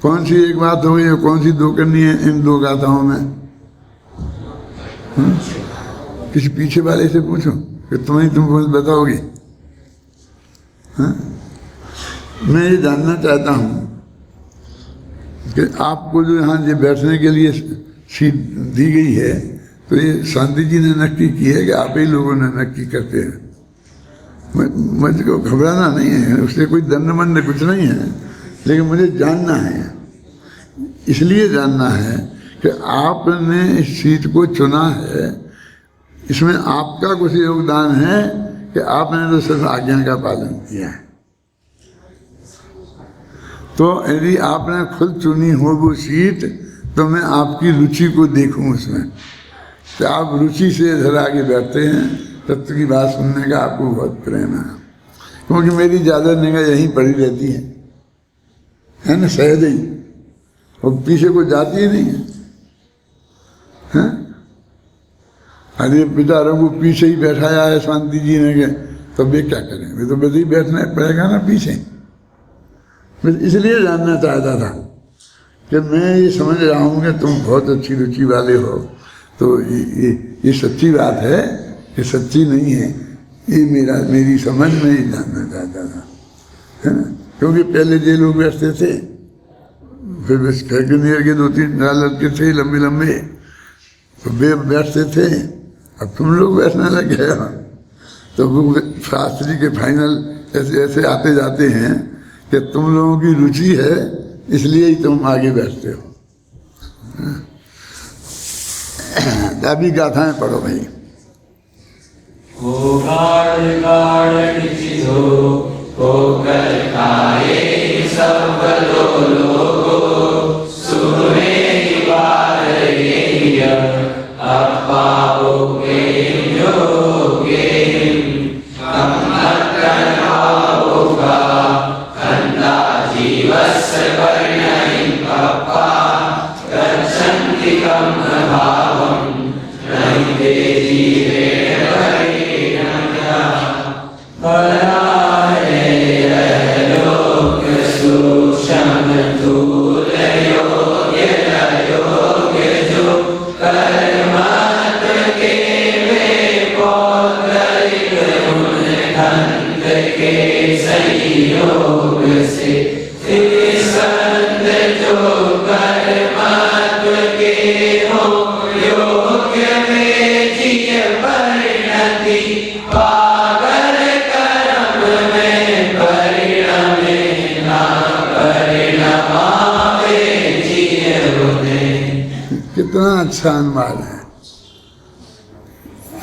कौन सी एक बात हो गई और कौन सी दो करनी है इन दो गाथाओं में? किसी पीछे वाले से पूछो कि तुमको बताओगी। मैं ये जानना चाहता हूँ कि आपको जो यहाँ ये बैठने के लिए सीट दी गई है, तो ये शांति जी ने नक्की की है कि आप ही लोगों ने नक्की करते हैं? मुझको घबराना नहीं है, उससे कोई दंड कुछ नहीं है, लेकिन मुझे जानना है। इसलिए जानना है कि आपने इस सीट को चुना है, इसमें आपका कुछ योगदान है कि आपने तो सिर्फ आज्ञा का पालन किया है। तो यदि आपने खुद चुनी हो वो सीट, तो मैं आपकी रुचि को देखूं उसमें, तो आप रुचि से इधर आगे बैठते हैं, तत्व की बात सुनने का आपको बहुत प्रेम है। क्योंकि मेरी ज़्यादा निगाह यहीं पड़ी रहती है ना, सहज ही, वो पीछे को जाती ही नहीं है। अरे बेचारों को पीछे ही बैठाया है शांति जी ने के, तो वे क्या करें? वे तो वैसे ही बैठना पड़ेगा ना पीछे। मैं इसलिए जानना चाहता था कि मैं ये समझ रहा हूँ कि तुम बहुत अच्छी रुचि वाले हो, तो ये सच्ची बात है कि सच्ची नहीं है, ये मेरी समझ में ही जानना चाहता था, है ना। क्योंकि पहले जो लोग बैठते थे, फिर बस घर के 2-3 लड़के थे लंबे लंबे, तो वे बैठते थे। अब तुम लोग बैठने लग गए हो, तो वो शास्त्री के फाइनल ऐसे ऐसे आते जाते हैं कि तुम लोगों की रुचि है, इसलिए ही तुम आगे बैठते हो। अभी गाथाएं पढ़ो भाई। कितना अच्छा अनुवाद है।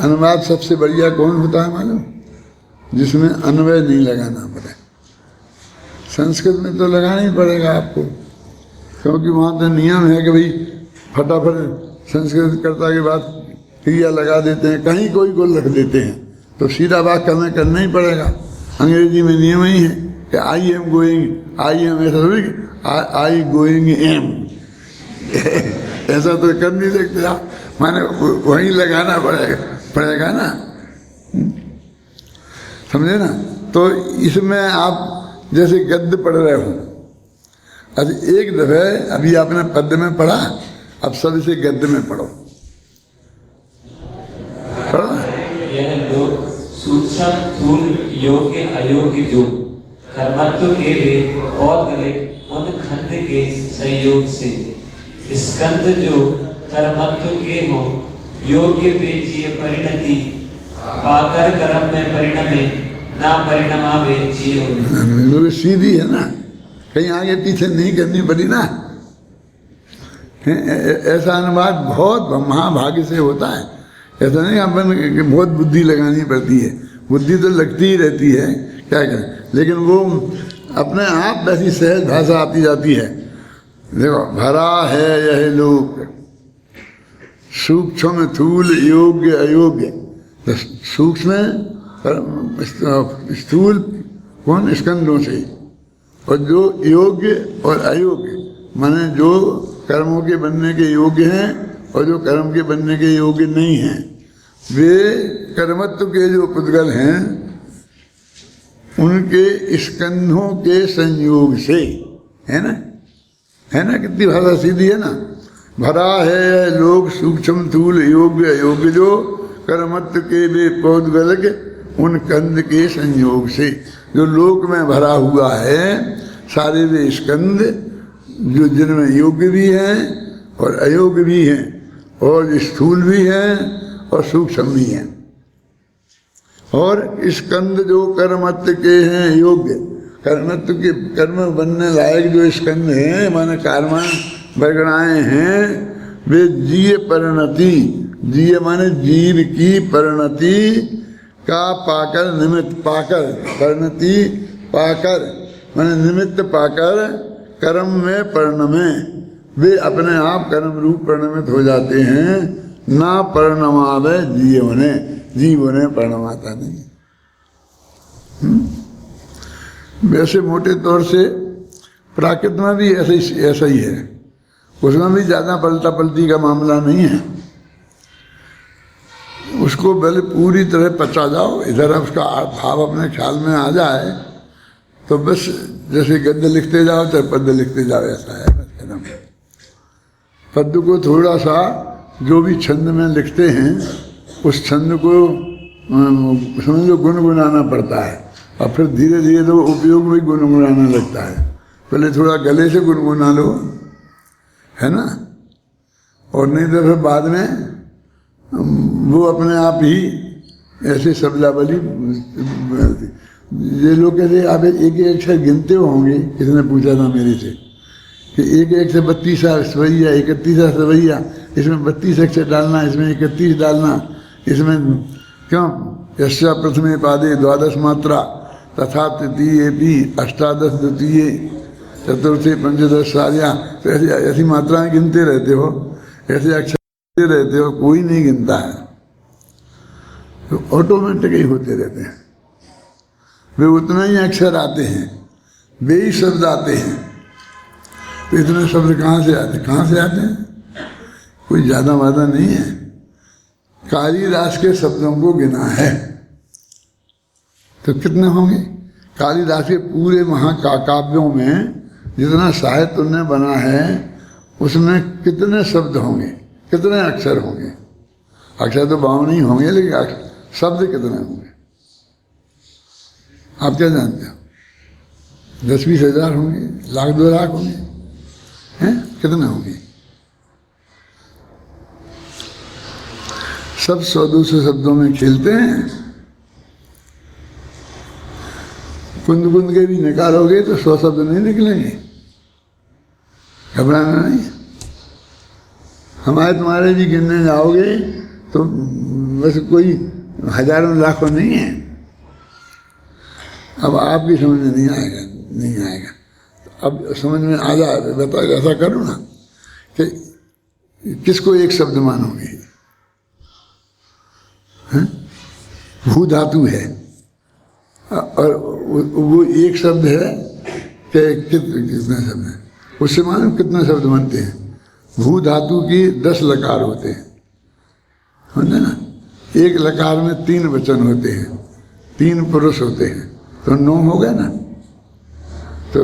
अनुवाद सबसे बढ़िया कौन होता है मालूम? जिसमें अन्वय नहीं लगाना पड़े। संस्कृत में तो लगाना ही पड़ेगा आपको, क्योंकि वहाँ तो नियम है कि भाई फटाफट संस्कृत कर्ता के बाद क्रिया लगा देते हैं, कहीं कोई को रख देते हैं, तो सीधा वाक्य हमें करना ही पड़ेगा। अंग्रेजी में नियम ही है कि I am going, I am ऐसा थोड़ी आई गोइंग एम ऐसा तो कर नहीं सकते आप, माने वहीं लगाना पड़ेगा ना, समझे ना। तो इसमें आप जैसे गद्य पढ़ रहे हो, अब एक दफे अभी आपने पद्य में पढ़ा, अब सब इसे गद्य में पढ़ो। यह लोग सूक्ष्म स्थूल योग्य अयोग्य जो कर्मत्व के वे और गले उन खंड के संयोग से स्कंद जो कर्मत्व के हो योग्य बेचिए परिणति पाकर कर्म में परिणमे ना परिणमावे जियो। सीधी है ना, कहीं आगे पीछे नहीं करनी पड़ी ना। ऐसा अनुवाद बहुत महाभाग्य से होता है। ऐसा नहीं अपन बहुत बुद्धि लगानी पड़ती है, बुद्धि तो लगती ही रहती है, क्या करें, लेकिन वो अपने आप वैसी सहज भाषा आती जाती है। देखो, भरा है यह लोक सूक्ष्म स्थूल योग्य अयोग्य, तो सूक्ष्म स्थूल कौन स्कंदों से, और जो योग्य और अयोग्य माने जो कर्मों के बनने के योग्य हैं और जो कर्म के बनने के योग्य नहीं हैं, वे कर्मत्व के जो पुद्गल हैं उनके स्कंधों के संयोग से, है ना, है ना, कितनी भाषा सीधी है ना। भरा है लोग सूक्ष्म स्थूल योग्य अयोग्य जो कर्मत्व के वे पौद्गलक उन कंद के संयोग से, जो लोक में भरा हुआ है सारे वे स्कंद जो जिनमें योग्य भी हैं और अयोग्य भी हैं और स्थूल भी हैं और सूक्ष्म भी हैं। और स्कंद जो कर्मत्व के हैं योग्य, कर्मत्व के कर्म बनने लायक जो स्कंद हैं माने कर्म वर्गणाएं हैं, वे जीय परिणति, जीय माने जीव की परिणति का पाकर निमित्त, पाकर परिणति पाकर माने निमित्त पाकर कर्म में परिणमे, वे अपने आप कर्म रूप परिणमित हो जाते हैं। ना परिणमावे जीवने, जीवने परिणमाता नहीं। वैसे मोटे तौर से प्राकृत में भी ऐसा ही है, उसमें भी ज्यादा पलटा पलटी का मामला नहीं है। उसको पहले पूरी तरह पचा जाओ, इधर उसका भाव अपने ख्याल में आ जाए तो बस जैसे गद्य लिखते जाओ चाहे पद्य लिखते जाओ, ऐसा है बस। पद्य को थोड़ा सा जो भी छंद में लिखते हैं उस छंद को समझो गुनगुनाना पड़ता है, और फिर धीरे धीरे तो उपयोग में गुनगुनाना लगता है। पहले थोड़ा गले से गुनगुना लो, है ना, और नहीं तो फिर बाद में वो अपने आप ही ऐसे शब्दावली। ये लोग कहते आप एक एक अक्षर गिनते होंगे, किसने पूछा था मेरे से कि एक एक से 32 सवैया 31 सवैया, इसमें 32 अक्षर डालना, इसमें 31 डालना, इसमें क्यों यस्या प्रथमे पादे 12 मात्रा तथा तृतीय भी 18 द्वितीय चतुर्थे 15 सारिया। तो ऐसी मात्राएं गिनते रहते हो, ऐसे अक्षर गिनते रहते हो, कोई नहीं गिनता है, तो ऑटोमेटिक ही होते रहते हैं। वे उतना ही अक्षर आते हैं, वे ही शब्द आते हैं। तो इतने शब्द कहाँ से आते, कहाँ से आते हैं? कोई ज्यादा वादा नहीं है। कालिदास के शब्दों को गिना है तो कितने होंगे? कालिदास के पूरे महाकाव्यों में जितना साहित्य उन्हें बना है उसमें कितने शब्द होंगे, कितने अक्षर होंगे? अक्षर तो 52 ही होंगे, लेकिन शब्द कितने होंगे आप क्या जानते हो? 10-20 हजार होंगे, 1,00,000-2 लाख होंगे, हैं? कितने होंगे? सब 100-200 शब्दों में खेलते हैं। कुंद कुंद के भी निकालोगे तो 100 शब्द नहीं निकलेंगे, घबराना नहीं। हमारे तुम्हारे भी गिनने जाओगे तो बस कोई हजारों लाखों नहीं है। अब आपकी समझ में नहीं आएगा, नहीं आएगा। अब समझ में आ जाए, बता ऐसा करो ना कि किसको एक शब्द मानोगे? भू धातु है और वो एक शब्द है कि कितने शब्द हैं, उससे मालूम कितने शब्द बनते हैं। भू धातु की 10 लकार होते हैं, समझे ना। एक लकार में 3 वचन होते हैं, 3 पुरुष होते हैं, तो 9 हो गए ना। तो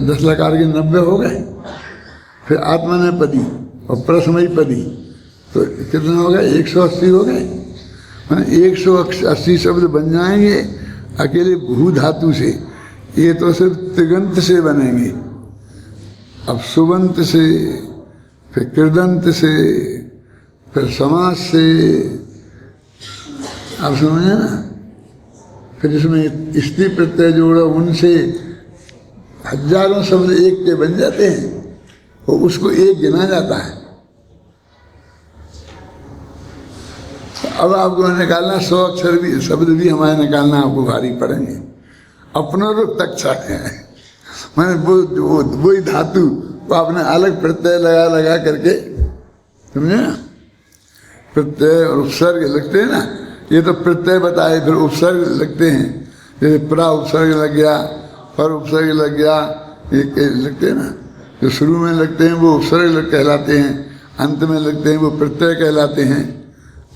10 लकार के 90 हो गए। फिर आत्मनेपदी और प्रथमपदी तो कितना हो गया? 180 हो गए। 180 शब्द बन जाएंगे अकेले भू धातु से। ये तो सिर्फ तिगंत से बनेंगे, अब सुबंत से, फिर कृदंत से, फिर समास से, आप समझे ना। फिर इसमें स्त्री प्रत्यय जोड़ो, उनसे हजारों शब्द एक के बन जाते हैं और उसको एक गिना जाता है। अब आपको निकालना 100 अक्षर भी, शब्द भी हमारे निकालना आपको भारी पड़ेंगे। अपनों तक है, मैंने वही धातु वो आपने अलग प्रत्यय लगा करके, समझे ना। प्रत्यय और उपसर्ग लगते हैं ना, ये तो प्रत्यय बताए, फिर उपसर्ग लगते हैं, जैसे प्रा उपसर्ग लग गया, पर उपसर्ग लग गया, ये लगते हैं ना। जो शुरू में लगते हैं वो उपसर्ग कहलाते हैं, अंत में लगते हैं वो प्रत्यय कहलाते हैं।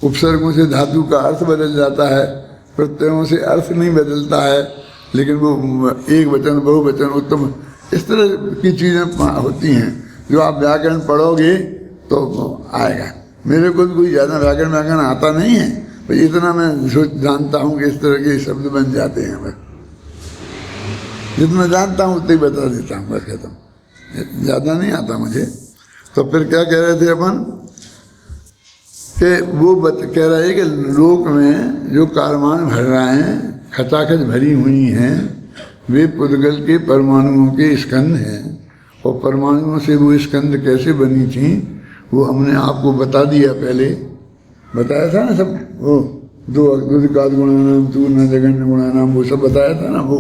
उपसर्गों से धातु का अर्थ बदल जाता है, प्रत्ययों से अर्थ नहीं बदलता है, लेकिन वो एक वचन, बहुवचन, उत्तम, इस तरह की चीज़ें होती हैं जो आप व्याकरण पढ़ोगे तो आएगा। मेरे को कोई ज़्यादा व्याकरण आता नहीं है, पर इतना मैं जानता हूँ कि इस तरह के शब्द बन जाते हैं। बस जितना जानता हूँ उतना ही बता देता हूँ, बस कहता हूँ, ज़्यादा नहीं आता मुझे। तो फिर क्या कह रहे थे अपन कि वो कह रहा है कि लोक में जो कारमान भर रहे हैं, खचाखच भरी हुई हैं, वे पुद्गल के परमाणुओं के स्कंद हैं। और परमाणुओं से वो स्कंद कैसे बनी थी वो हमने आपको बता दिया, पहले बताया था ना सब। वो दो अद्भुत गुणानाम, तू न जगन गुणानाम, वो सब बताया था ना वो।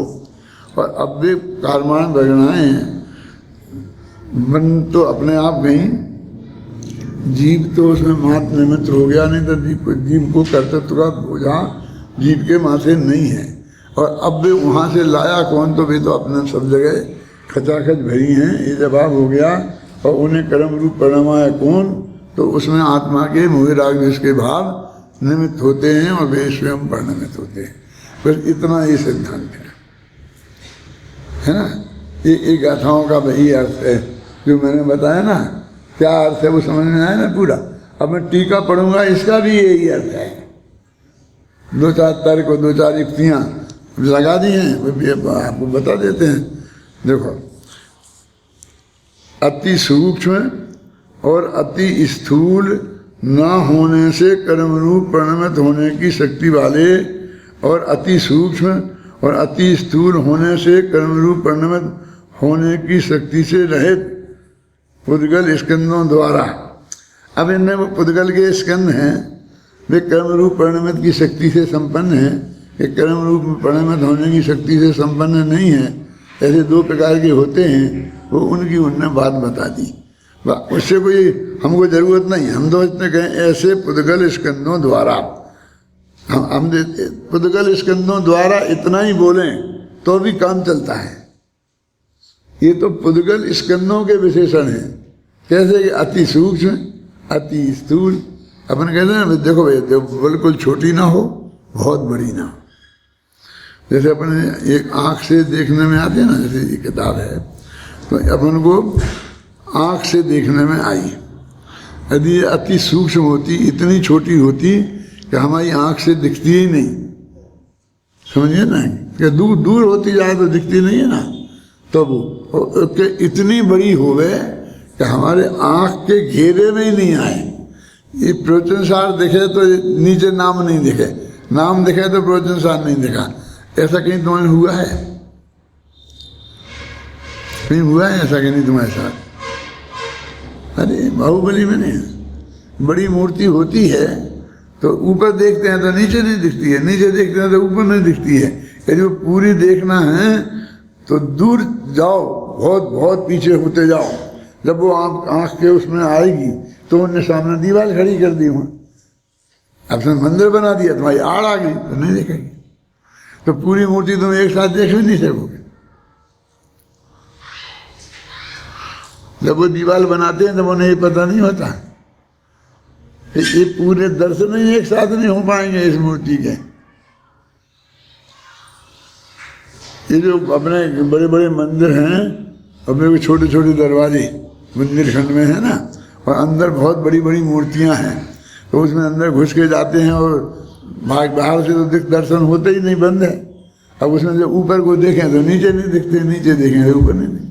और अब वे कारमान भरनाए हैं, मन तो अपने आप गई, जीव तो उसमें मात निमित्त हो गया, नहीं तो जीव को कर्तृत्व का बोझा जीव के माथे नहीं है। और अब वे वहाँ से लाया कौन, तो वे तो अपने सब जगह खचाखच भरी हैं, ये जवाब हो गया। और उन्हें कर्म रूप परिणामाया कौन, तो उसमें आत्मा के मोह राग द्वेष के भाव निमित्त होते हैं और वे स्वयं परिणमित होते हैं। बस इतना ही सिद्धांत है ना। ये गाथाओं का वही अर्थ है जो मैंने बताया ना। क्या अर्थ है वो समझ में आया ना पूरा। अब मैं टीका पढ़ूंगा, इसका भी यही अर्थ है। दो चार तर्क और दो चार युक्तियाँ लगा दी हैं, आपको बता देते हैं। देखो, अति सूक्ष्म और अति स्थूल न होने से कर्म रूप परिणमित होने की शक्ति वाले, और अति सूक्ष्म और अति स्थूल होने से कर्म रूप परिणमित होने की शक्ति से रहित पुद्गल स्कंदों द्वारा। अब इनमें वो पुद्गल के स्कंद हैं, वे कर्म रूप परिणमित की शक्ति से संपन्न हैं, कि कर्म रूप परिणमित होने की शक्ति से संपन्न नहीं है। ऐसे दो प्रकार के होते हैं, वो उनकी उनने बात बता दी। उससे कोई हमको जरूरत नहीं, हम तो इतने कहें ऐसे पुद्गल स्कंदों द्वारा। हम पुद्गल स्कंदों द्वारा इतना ही बोलें तो भी काम चलता है। ये तो पुद्गल स्कंदों के विशेषण हैं। कैसे कि अति सूक्ष्म, अति स्थूल। अपन कहते हैं ना, देखो भाई, बिल्कुल छोटी ना हो, बहुत बड़ी ना हो। जैसे अपने एक आँख से देखने में आते हैं ना, जैसे ये किताब है, तो अपन को आँख से देखने में आई। यदि ये अति सूक्ष्म होती, इतनी छोटी होती कि हमारी आँख से दिखती ही नहीं, समझिए ना, कि दूर दूर होती जाए तो दिखती नहीं है ना, तब वो इतनी बड़ी होवे कि हमारे आँख के घेरे में ही नहीं आए। ये प्रवचनसार दिखे तो नीचे नाम नहीं दिखे, नाम दिखे तो प्रवचनसार नहीं दिखा। ऐसा कहीं तुम्हारे हुआ है? कहीं हुआ है ऐसा कि नहीं तुम्हारे साथ? अरे बाहुबली में नहीं, बड़ी मूर्ति होती है तो ऊपर देखते हैं तो नीचे नहीं दिखती है, नीचे देखते हैं तो ऊपर नहीं दिखती है। यदि वो पूरी देखना है तो दूर जाओ, बहुत बहुत पीछे होते जाओ। जब वो आँख के उसमें आएगी तो उनने सामने दीवार खड़ी कर दी, वहाँ अपने मंदिर बना दिया, तुम्हारी आड़ आ गई तो नहीं देखेगी। तो पूरी मूर्ति तुम एक साथ देख भी नहीं सकोगे। जब वो दीवार बनाते हैं तब उन्हें ये पता नहीं होता, ये पूरे दर्शन ही एक साथ नहीं हो पाएंगे इस मूर्ति के। ये जो अपने बड़े बड़े मंदिर हैं, अपने छोटे छोटे दरवाजे मंदिर खंड में है ना, और अंदर बहुत बड़ी बड़ी मूर्तियां हैं, तो उसमें अंदर घुस के जाते हैं और बाहर से तो दर्शन होते ही नहीं, बंद है। अब उसमें जब ऊपर को देखें तो नीचे नहीं दिखते, नीचे देखें तो ऊपर नहीं दिखते।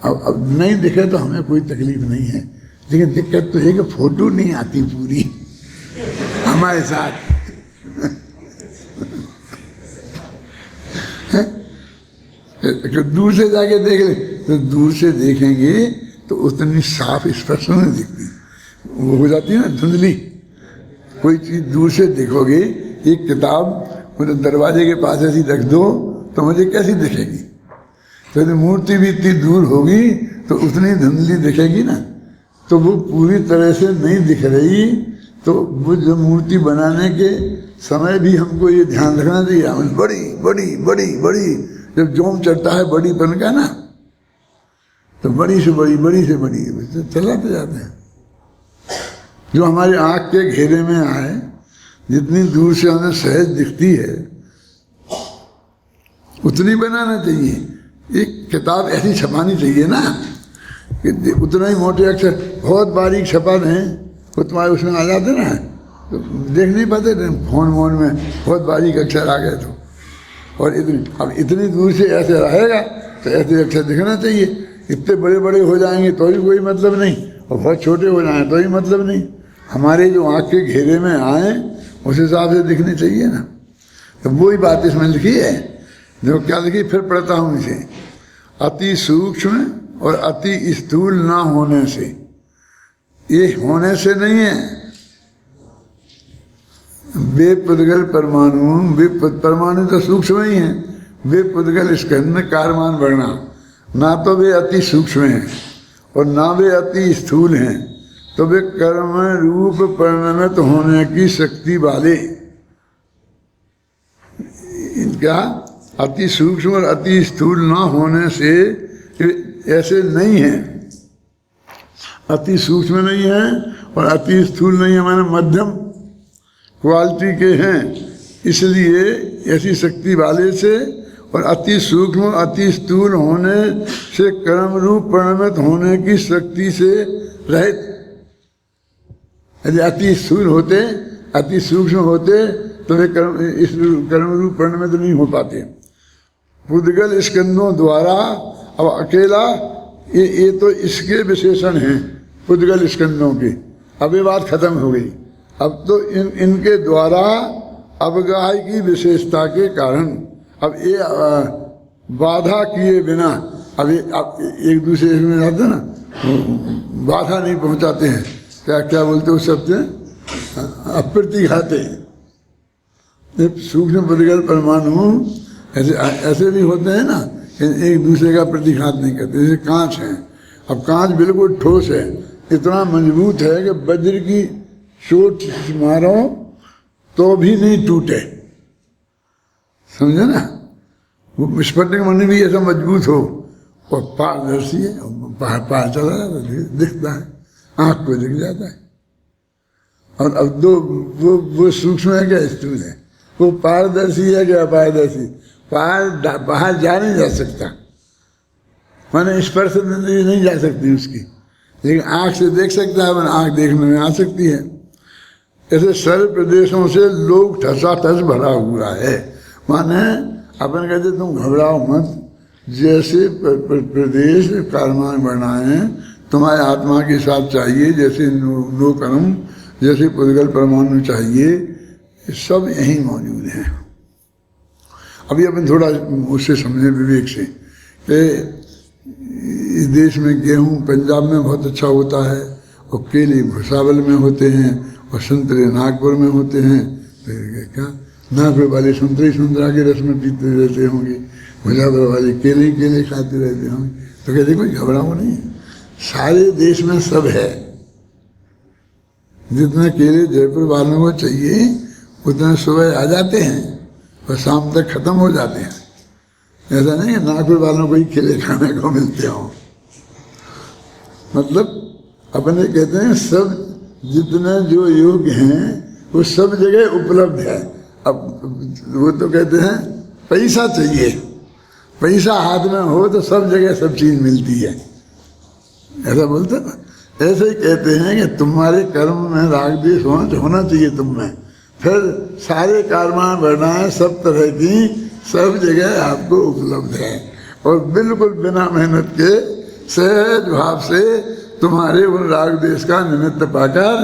अब नहीं दिखे तो हमें कोई तकलीफ नहीं है, लेकिन दिक्कत तो है कि फोटो नहीं आती पूरी हमारे साथ। दूर से जाके देख ले तो दूर से देखेंगे तो उतनी साफ स्पष्ट नहीं दिखती, वो हो जाती है ना धुंधली। कोई चीज दूर से देखोगे, एक किताब मुझे दरवाजे के पास ऐसी रख दो तो मुझे कैसी दिखेगी? तो यदि मूर्ति भी इतनी दूर होगी तो उतनी धुंधली दिखेगी ना। तो वो पूरी तरह से नहीं दिख रही, तो वो जो मूर्ति बनाने के समय भी हमको ये ध्यान रखना चाहिए, हम बड़ी बड़ी बड़ी बड़ी, जब जोम चढ़ता है बड़ी बन का ना, तो बड़ी से बड़ी बड़ी से बड़ी तो चलाते जाते हैं। जो हमारी आँख के घेरे में आए, जितनी दूर से हमें सहज दिखती है उतनी बनाना चाहिए। एक किताब ऐसी छपानी चाहिए ना कि उतना ही मोटे अक्षर, बहुत बारीक छपा दें वो तुम्हारे उसमें आ जाते ना, तो देख नहीं पाते फोन में बहुत बारीक अक्षर आ गए तो, और अब इतनी दूर से ऐसे रहेगा तो ऐसे अक्षर दिखना चाहिए। इतने बड़े बड़े हो जाएंगे तो भी कोई मतलब नहीं, और बहुत छोटे हो जाएं तो भी मतलब नहीं। हमारे जो आँख के घेरे में आए उस हिसाब से दिखनी चाहिए ना। तो वही बात इसमें लिखी है, देखो क्या लिखी, फिर पढ़ता हूँ इसे। अति सूक्ष्म और अति स्थूल ना होने से, ये होने से नहीं है। वे पुद्गल परमाणु, वे परमाणु तो सूक्ष्म ही हैं, वे पुद्गल स्कंद कारमान वर्णा, ना तो वे अति सूक्ष्म हैं और ना वे अति स्थूल हैं, तो वे कर्म रूप परिणमित होने की शक्ति वाले। क्या अति सूक्ष्म और अति स्थूल ना होने से ऐसे नहीं है, अति सूक्ष्म नहीं है और अति स्थूल नहीं है, माने मध्यम क्वालिटी के हैं, इसलिए ऐसी शक्ति वाले से। और अति सूक्ष्म अति स्थूल होने से कर्म रूप परिणमित होने की शक्ति से रहित। यदि अति स्थूल होते, अति सूक्ष्म होते तो वे कर्म रूप परिणमित नहीं हो पाते। पुद्गल स्कंदों द्वारा, अब अकेला ये तो इसके विशेषण हैं पुद्गल स्कंदों के, अब ये बात खत्म हो गई। अब तो इनके द्वारा अवगाह की विशेषता के कारण, अब ये बाधा किए बिना, अब एक दूसरे में जाते ना, बाधा नहीं पहुंचाते हैं, क्या क्या बोलते हो शब्द, अप्रतिघाते। सूक्ष्म पुद्गल परमाणु ऐसे भी होते हैं ना, एक दूसरे का प्रतिघात नहीं करते। जैसे कांच है, अब कांच बिल्कुल ठोस है, इतना मजबूत है कि वज्र की चोट मारो तो भी नहीं टूटे, समझे ना। वो स्फटिक मणि भी ऐसा मजबूत हो और पारदर्शी है, पार चला जाता है, दिखता है, आँख को दिख जाता है। और अब दो वो सूक्ष्म है क्या स्थूल है, वो पारदर्शी है क्या अपारदर्शी, बाहर जा नहीं जा सकता, माने स्पर्श नहीं जा सकती उसकी, लेकिन आँख से देख सकता है, माने आँख देखने में आ सकती है। ऐसे सर्व प्रदेशों से लोग ठसाठस भरा हुआ है, माने अपन कहते तुम घबराओ मत, जैसे प्रदेश कारमान बनाए तुम्हारे आत्मा के साथ चाहिए, जैसे नो कर्म, जैसे पुद्गल परमाणु चाहिए, सब यहीं मौजूद हैं। अभी अपन थोड़ा उससे समझे विवेक से कि इस देश में गेहूं पंजाब में बहुत अच्छा होता है, और केले भुसावल में होते हैं, और संतरे नागपुर में होते हैं। क्या नागपुर वाले संतरा के रस में पीते रहते होंगे, भुसावल वाले केले खाते रहते होंगे। तो कहते कोई घबराओ नहीं, सारे देश में सब है। जितने केले जयपुर वालों को चाहिए उतने सुबह आ जाते हैं और शाम तक खत्म हो जाते हैं। ऐसा नहीं है नागपुर वालों को ही केले खाने को मिलते हो। मतलब अपने कहते हैं सब जितने जो योग हैं वो सब जगह उपलब्ध है। अब वो तो कहते हैं पैसा चाहिए, पैसा हाथ में हो तो सब जगह सब चीज मिलती है, ऐसा बोलते ना। ऐसे ही कहते हैं कि तुम्हारे कर्म में राग द्वेष होना चाहिए तुम में, फिर सारे कारमान बढ़ाएं सब तरह की सब जगह आपको उपलब्ध है, और बिल्कुल बिना मेहनत के सहज भाव से तुम्हारे उन राग द्वेष का निमित्त पाकर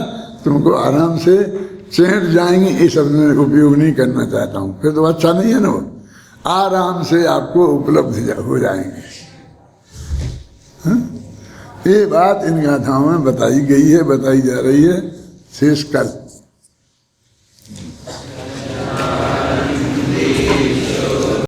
तुमको आराम से चेंट जाएंगे। ये शब्द में उपयोग नहीं करना चाहता हूँ, फिर तो अच्छा नहीं है ना, वो आराम से आपको उपलब्ध हो जाएंगे। ये बात इन गाथाओं में बताई गई है, बताई जा रही है शेष कल।